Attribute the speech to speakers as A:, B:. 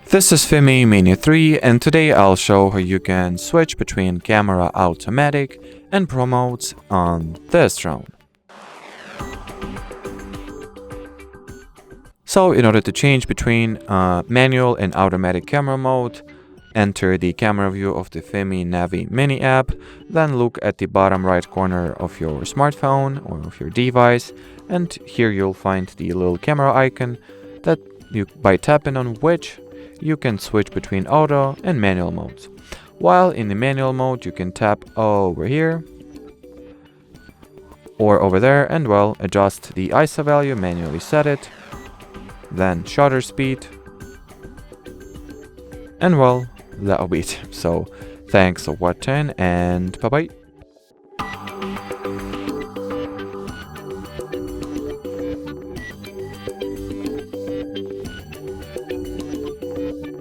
A: This is FIMI Mini 3, and today I'll show how you can switch between camera automatic and pro modes on this drone. So in order to change between manual and automatic camera mode, enter the camera view of the FIMI Mini app, then look at the bottom right corner of your smartphone or of your device, and here you'll find the little camera icon that by tapping on which you can switch between auto and manual modes. While in the manual mode, you can tap over here or over there and adjust the ISO value, manually set it, then shutter speed, and that'll be it. So thanks for watching and bye bye.